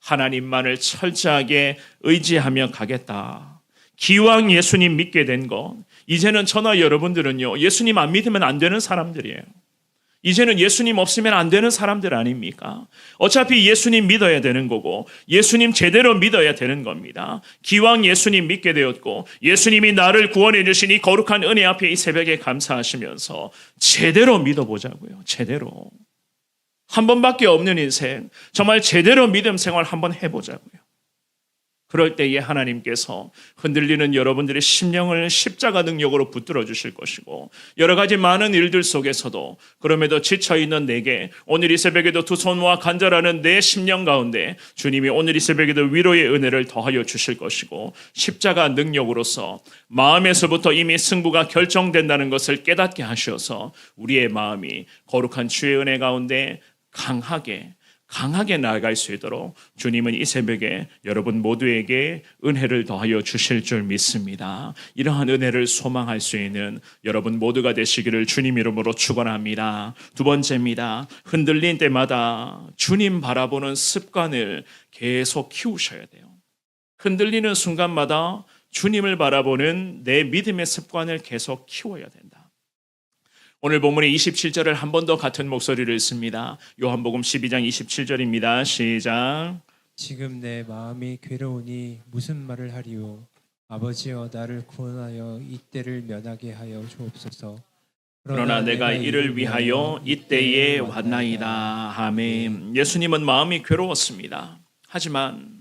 Speaker 3: 하나님만을 철저하게 의지하며 가겠다. 기왕 예수님 믿게 된 것, 이제는 저나 여러분들은요, 예수님 안 믿으면 안 되는 사람들이에요. 이제는 예수님 없으면 안 되는 사람들 아닙니까? 어차피 예수님 믿어야 되는 거고 예수님 제대로 믿어야 되는 겁니다. 기왕 예수님 믿게 되었고 예수님이 나를 구원해 주신 이 거룩한 은혜 앞에 이 새벽에 감사하시면서 제대로 믿어보자고요. 제대로. 한 번밖에 없는 인생, 정말 제대로 믿음 생활 한번 해보자고요. 그럴 때에 하나님께서 흔들리는 여러분들의 심령을 십자가 능력으로 붙들어 주실 것이고, 여러 가지 많은 일들 속에서도 그럼에도 지쳐있는 내게 오늘 이 새벽에도 두 손과 간절하는 내 심령 가운데 주님이 오늘 이 새벽에도 위로의 은혜를 더하여 주실 것이고, 십자가 능력으로서 마음에서부터 이미 승부가 결정된다는 것을 깨닫게 하셔서 우리의 마음이 거룩한 주의 은혜 가운데 강하게 나아갈 수 있도록 주님은 이 새벽에 여러분 모두에게 은혜를 더하여 주실 줄 믿습니다. 이러한 은혜를 소망할 수 있는 여러분 모두가 되시기를 주님 이름으로 축원합니다. 두 번째입니다. 흔들린 때마다 주님 바라보는 습관을 계속 키우셔야 돼요. 흔들리는 순간마다 주님을 바라보는 내 믿음의 습관을 계속 키워야 된다. 오늘 본문의 27절을 한 번 더 같은 목소리를 읽습니다. 요한복음 12장 27절입니다. 시작.
Speaker 1: 지금 내 마음이 괴로우니 무슨 말을 하리요? 아버지여 나를 구원하여 이때를 면하게 하여 주옵소서.
Speaker 3: 그러나 내가 이를 위하여 이때에 왔나이다. 아멘. 예수님은 마음이 괴로웠습니다. 하지만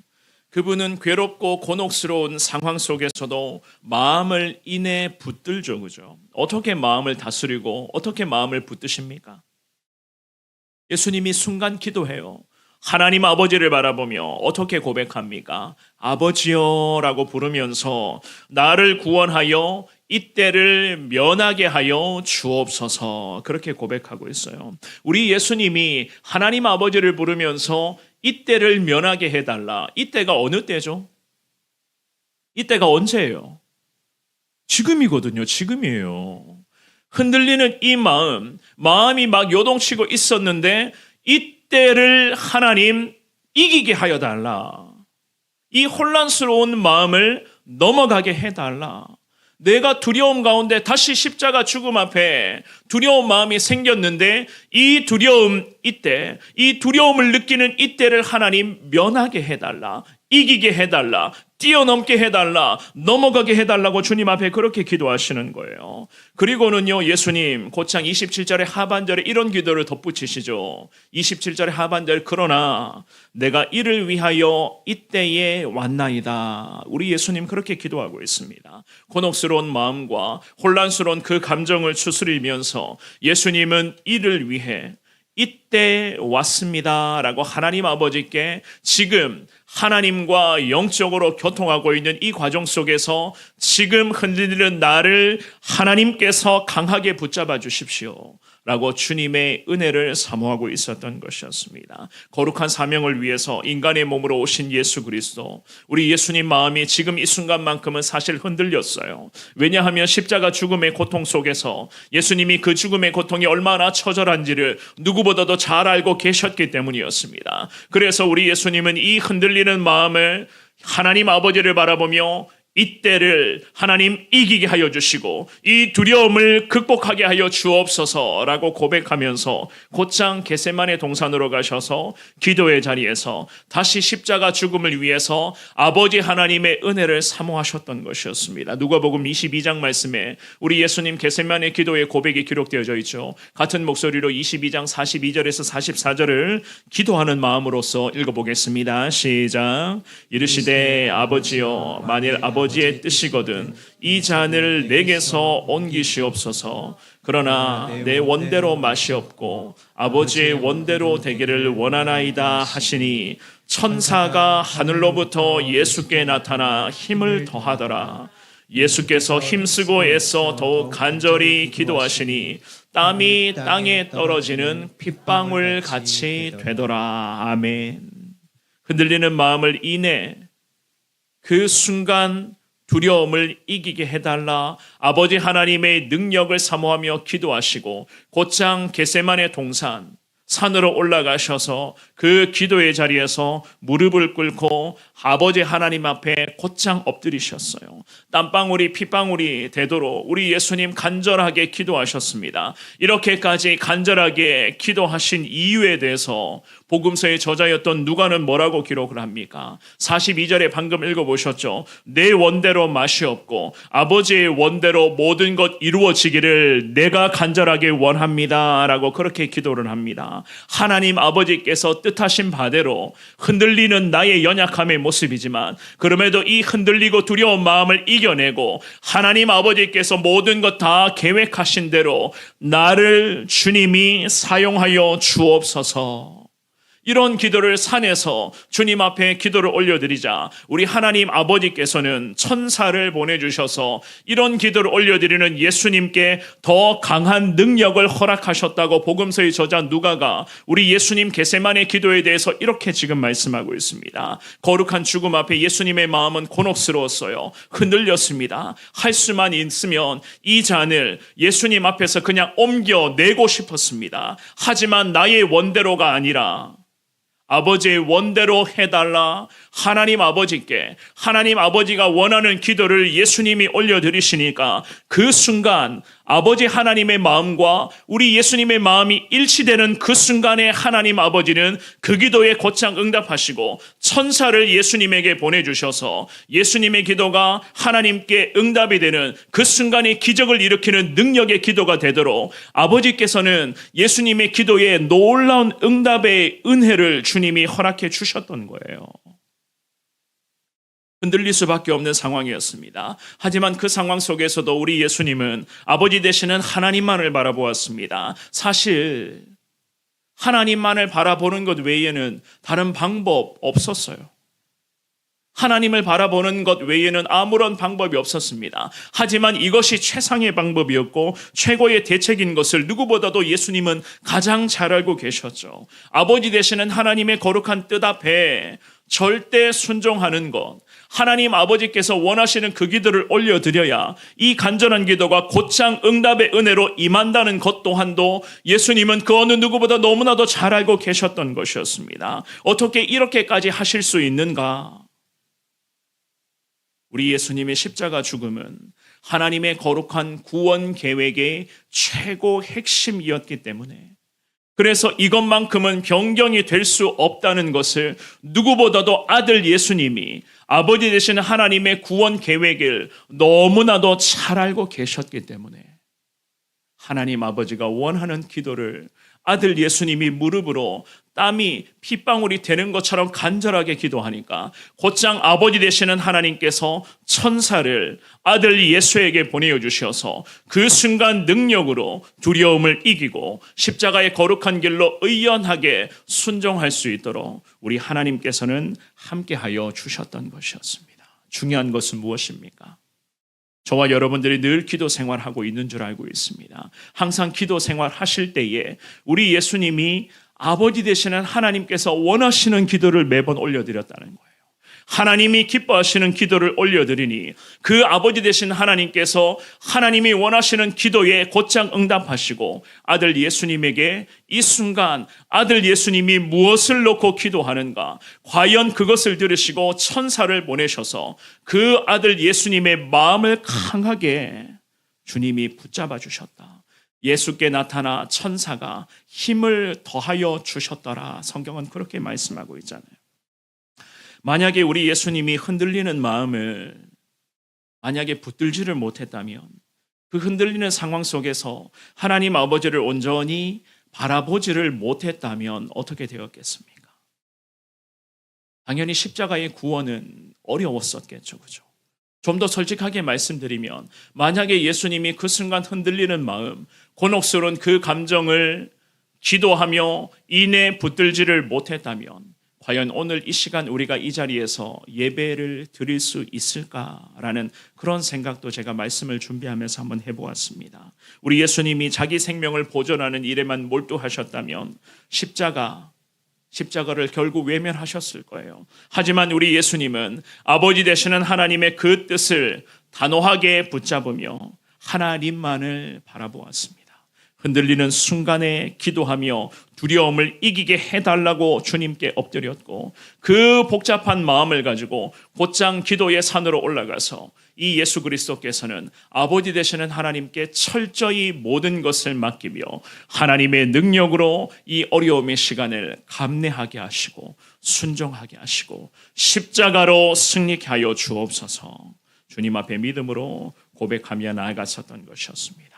Speaker 3: 그분은 괴롭고 곤혹스러운 상황 속에서도 마음을 인해 붙들죠. 그죠? 어떻게 마음을 다스리고 어떻게 마음을 붙드십니까? 예수님이 순간 기도해요. 하나님 아버지를 바라보며 어떻게 고백합니까? 아버지여라고 부르면서 나를 구원하여 이때를 면하게 하여 주옵소서, 그렇게 고백하고 있어요. 우리 예수님이 하나님 아버지를 부르면서 이때를 면하게 해달라. 이때가 어느 때죠? 이때가 언제예요? 지금이거든요. 지금이에요. 흔들리는 이 마음이 막 요동치고 있었는데 이때를 하나님 이기게 하여 달라. 이 혼란스러운 마음을 넘어가게 해달라. 내가 두려움 가운데 다시 십자가 죽음 앞에 두려운 마음이 생겼는데 이 두려움을 느끼는 이때를 하나님 면하게 해달라, 이기게 해달라, 뛰어넘게 해달라, 넘어가게 해달라고 주님 앞에 그렇게 기도하시는 거예요. 그리고는요, 예수님 곧장 27절의 하반절에 이런 기도를 덧붙이시죠. 27절의 하반절, 그러나 내가 이를 위하여 이때에 왔나이다. 우리 예수님 그렇게 기도하고 있습니다. 곤혹스러운 마음과 혼란스러운 그 감정을 추스리면서 예수님은 이를 위해 이때 왔습니다 라고 하나님 아버지께 지금 하나님과 영적으로 교통하고 있는 이 과정 속에서 지금 흔들리는 나를 하나님께서 강하게 붙잡아 주십시오 라고 주님의 은혜를 사모하고 있었던 것이었습니다. 거룩한 사명을 위해서 인간의 몸으로 오신 예수 그리스도, 우리 예수님 마음이 지금 이 순간만큼은 사실 흔들렸어요. 왜냐하면 십자가 죽음의 고통 속에서 예수님이 그 죽음의 고통이 얼마나 처절한지를 누구보다도 잘 알고 계셨기 때문이었습니다. 그래서 우리 예수님은 이 흔들리는 마음을 하나님 아버지를 바라보며 이때를 하나님 이기게 하여 주시고 이 두려움을 극복하게 하여 주옵소서라고 고백하면서 곧장 겟세마네 동산으로 가셔서 기도의 자리에서 다시 십자가 죽음을 위해서 아버지 하나님의 은혜를 사모하셨던 것이었습니다. 누가복음 22장 말씀에 우리 예수님 겟세마네 기도의 고백이 기록되어져 있죠. 같은 목소리로 22장 42절에서 44절을 기도하는 마음으로서 읽어보겠습니다. 시작. 이르시되 아버지여, 만일 아버지의 뜻이거든 이 잔을 내게서 옮기시옵소서. 그러나 내 원대로 마시옵고 아버지의 원대로 되기를 원하나이다 하시니 천사가 하늘로부터 예수께 나타나 힘을 더하더라. 예수께서 힘쓰고 애써 더욱 간절히 기도하시니 땀이 땅에 떨어지는 핏방울 같이 되더라. 아멘. 흔들리는 마음을 인해 그 순간 두려움을 이기게 해달라, 아버지 하나님의 능력을 사모하며 기도하시고 곧장 겟세마네 동산 산으로 올라가셔서 그 기도의 자리에서 무릎을 꿇고 아버지 하나님 앞에 곧장 엎드리셨어요. 땀방울이 핏방울이 되도록 우리 예수님 간절하게 기도하셨습니다. 이렇게까지 간절하게 기도하신 이유에 대해서 복음서의 저자였던 누가는 뭐라고 기록을 합니까? 42절에 방금 읽어보셨죠? 내 원대로 마시옵고 아버지의 원대로 모든 것 이루어지기를 내가 간절하게 원합니다 라고 그렇게 기도를 합니다. 하나님 아버지께서 뜻하신 바대로 흔들리는 나의 연약함의 모습이지만 그럼에도 이 흔들리고 두려운 마음을 이겨내고 하나님 아버지께서 모든 것 다 계획하신 대로 나를 주님이 사용하여 주옵소서. 이런 기도를 산에서 주님 앞에 기도를 올려드리자 우리 하나님 아버지께서는 천사를 보내주셔서 이런 기도를 올려드리는 예수님께 더 강한 능력을 허락하셨다고 복음서의 저자 누가가 우리 예수님 겟세마네 기도에 대해서 이렇게 지금 말씀하고 있습니다. 거룩한 죽음 앞에 예수님의 마음은 곤혹스러웠어요. 흔들렸습니다. 할 수만 있으면 이 잔을 예수님 앞에서 그냥 옮겨내고 싶었습니다. 하지만 나의 원대로가 아니라 아버지의 원대로 해달라. 하나님 아버지께 하나님 아버지가 원하는 기도를 예수님이 올려드리시니까 그 순간 아버지 하나님의 마음과 우리 예수님의 마음이 일치되는 그 순간에 하나님 아버지는 그 기도에 곧장 응답하시고 천사를 예수님에게 보내주셔서 예수님의 기도가 하나님께 응답이 되는 그 순간에 기적을 일으키는 능력의 기도가 되도록 아버지께서는 예수님의 기도에 놀라운 응답의 은혜를 주님이 허락해 주셨던 거예요. 흔들릴 수밖에 없는 상황이었습니다. 하지만 그 상황 속에서도 우리 예수님은 아버지 되시는 하나님만을 바라보았습니다. 사실 하나님만을 바라보는 것 외에는 다른 방법 없었어요. 하나님을 바라보는 것 외에는 아무런 방법이 없었습니다. 하지만 이것이 최상의 방법이었고 최고의 대책인 것을 누구보다도 예수님은 가장 잘 알고 계셨죠. 아버지 되시는 하나님의 거룩한 뜻 앞에 절대 순종하는 것, 하나님 아버지께서 원하시는 그 기도를 올려드려야 이 간절한 기도가 곧장 응답의 은혜로 임한다는 것 또한도 예수님은 그 어느 누구보다 너무나도 잘 알고 계셨던 것이었습니다. 어떻게 이렇게까지 하실 수 있는가? 우리 예수님의 십자가 죽음은 하나님의 거룩한 구원 계획의 최고 핵심이었기 때문에, 그래서 이것만큼은 변경이 될 수 없다는 것을 누구보다도 아들 예수님이 아버지 되시는 하나님의 구원 계획을 너무나도 잘 알고 계셨기 때문에 하나님 아버지가 원하는 기도를 아들 예수님이 무릎으로 땀이 핏방울이 되는 것처럼 간절하게 기도하니까 곧장 아버지 되시는 하나님께서 천사를 아들 예수에게 보내주셔서 그 순간 능력으로 두려움을 이기고 십자가의 거룩한 길로 의연하게 순종할 수 있도록 우리 하나님께서는 함께하여 주셨던 것이었습니다. 중요한 것은 무엇입니까? 저와 여러분들이 늘 기도 생활하고 있는 줄 알고 있습니다. 항상 기도 생활 하실 때에 우리 예수님이 아버지 되시는 하나님께서 원하시는 기도를 매번 올려드렸다는 거예요. 하나님이 기뻐하시는 기도를 올려드리니 그 아버지 되신 하나님께서 하나님이 원하시는 기도에 곧장 응답하시고 아들 예수님에게 이 순간 아들 예수님이 무엇을 놓고 기도하는가, 과연 그것을 들으시고 천사를 보내셔서 그 아들 예수님의 마음을 강하게 주님이 붙잡아 주셨다. 예수께 나타나 천사가 힘을 더하여 주셨더라. 성경은 그렇게 말씀하고 있잖아요. 만약에 우리 예수님이 흔들리는 마음을 만약에 붙들지를 못했다면, 그 흔들리는 상황 속에서 하나님 아버지를 온전히 바라보지를 못했다면 어떻게 되었겠습니까? 당연히 십자가의 구원은 어려웠었겠죠. 그죠? 좀 더 솔직하게 말씀드리면, 만약에 예수님이 그 순간 흔들리는 마음, 곤혹스러운 그 감정을 기도하며 이내 붙들지를 못했다면 과연 오늘 이 시간 우리가 이 자리에서 예배를 드릴 수 있을까라는 그런 생각도 제가 말씀을 준비하면서 한번 해보았습니다. 우리 예수님이 자기 생명을 보존하는 일에만 몰두하셨다면 십자가를 결국 외면하셨을 거예요. 하지만 우리 예수님은 아버지 되시는 하나님의 그 뜻을 단호하게 붙잡으며 하나님만을 바라보았습니다. 흔들리는 순간에 기도하며 두려움을 이기게 해달라고 주님께 엎드렸고, 그 복잡한 마음을 가지고 곧장 기도의 산으로 올라가서 이 예수 그리스도께서는 아버지 되시는 하나님께 철저히 모든 것을 맡기며 하나님의 능력으로 이 어려움의 시간을 감내하게 하시고 순종하게 하시고 십자가로 승리케 하여 주옵소서. 주님 앞에 믿음으로 고백하며 나아갔었던 것이었습니다.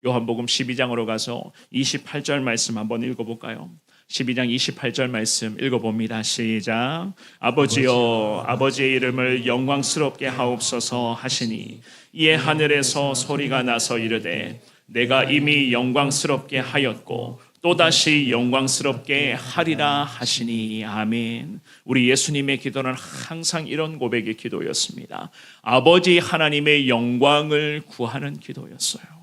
Speaker 3: 요한복음 12장으로 가서 28절 말씀 한번 읽어볼까요? 12장 28절 말씀 읽어봅니다. 시작. 아버지여, 아버지의 이름을 영광스럽게 하옵소서 하시니 이에 하늘에서 소리가 나서 이르되 내가 이미 영광스럽게 하였고 또다시 영광스럽게 하리라 하시니. 아멘. 우리 예수님의 기도는 항상 이런 고백의 기도였습니다. 아버지 하나님의 영광을 구하는 기도였어요.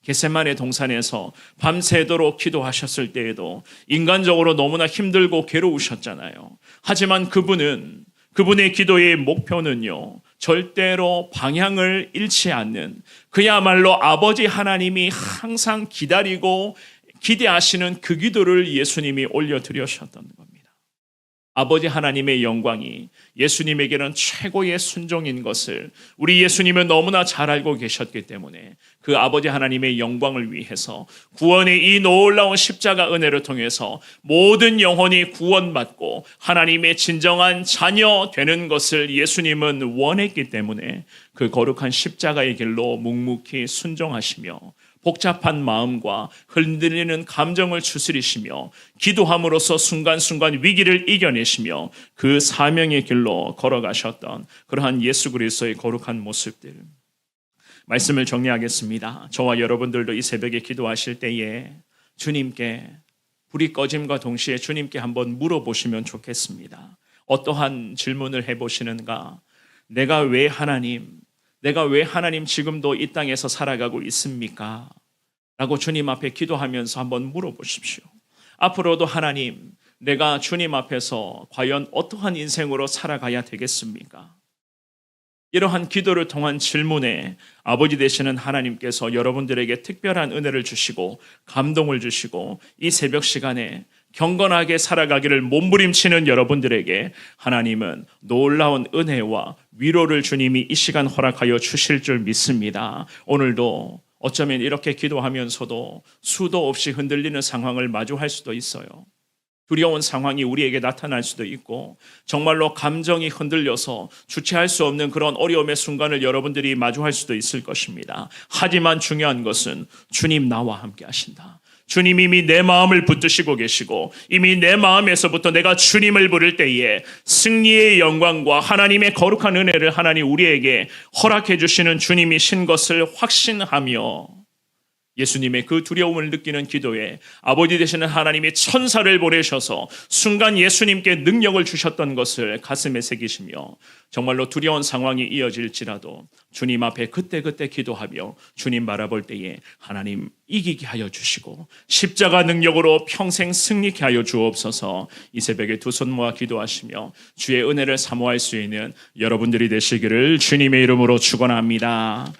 Speaker 3: 겟세마네 동산에서 밤새도록 기도하셨을 때에도 인간적으로 너무나 힘들고 괴로우셨잖아요. 하지만 그분의 기도의 목표는요, 절대로 방향을 잃지 않는, 그야말로 아버지 하나님이 항상 기다리고 기대하시는 그 기도를 예수님이 올려드리셨던 겁니다. 아버지 하나님의 영광이 예수님에게는 최고의 순종인 것을 우리 예수님은 너무나 잘 알고 계셨기 때문에 그 아버지 하나님의 영광을 위해서 구원의 이 놀라운 십자가 은혜를 통해서 모든 영혼이 구원받고 하나님의 진정한 자녀 되는 것을 예수님은 원했기 때문에 그 거룩한 십자가의 길로 묵묵히 순종하시며 복잡한 마음과 흔들리는 감정을 추스리시며 기도함으로써 순간순간 위기를 이겨내시며 그 사명의 길로 걸어가셨던 그러한 예수 그리스도의 거룩한 모습들, 말씀을 정리하겠습니다. 저와 여러분들도 이 새벽에 기도하실 때에 주님께, 불이 꺼짐과 동시에 주님께 한번 물어보시면 좋겠습니다. 어떠한 질문을 해보시는가? 내가 왜 하나님 지금도 이 땅에서 살아가고 있습니까? 라고 주님 앞에 기도하면서 한번 물어보십시오. 앞으로도 하나님, 내가 주님 앞에서 과연 어떠한 인생으로 살아가야 되겠습니까? 이러한 기도를 통한 질문에 아버지 되시는 하나님께서 여러분들에게 특별한 은혜를 주시고 감동을 주시고 이 새벽 시간에 경건하게 살아가기를 몸부림치는 여러분들에게 하나님은 놀라운 은혜와 위로를 주님이 이 시간 허락하여 주실 줄 믿습니다. 오늘도 어쩌면 이렇게 기도하면서도 수도 없이 흔들리는 상황을 마주할 수도 있어요. 두려운 상황이 우리에게 나타날 수도 있고 정말로 감정이 흔들려서 주체할 수 없는 그런 어려움의 순간을 여러분들이 마주할 수도 있을 것입니다. 하지만 중요한 것은 주님 나와 함께 하신다. 주님 이미 내 마음을 붙드시고 계시고 이미 내 마음에서부터 내가 주님을 부를 때에 승리의 영광과 하나님의 거룩한 은혜를 하나님 우리에게 허락해 주시는 주님이신 것을 확신하며 예수님의 그 두려움을 느끼는 기도에 아버지 되시는 하나님이 천사를 보내셔서 순간 예수님께 능력을 주셨던 것을 가슴에 새기시며 정말로 두려운 상황이 이어질지라도 주님 앞에 그때그때 기도하며 주님 바라볼 때에 하나님 이기게 하여 주시고 십자가 능력으로 평생 승리케 하여 주옵소서. 이 새벽에 두 손 모아 기도하시며 주의 은혜를 사모할 수 있는 여러분들이 되시기를 주님의 이름으로 축원합니다.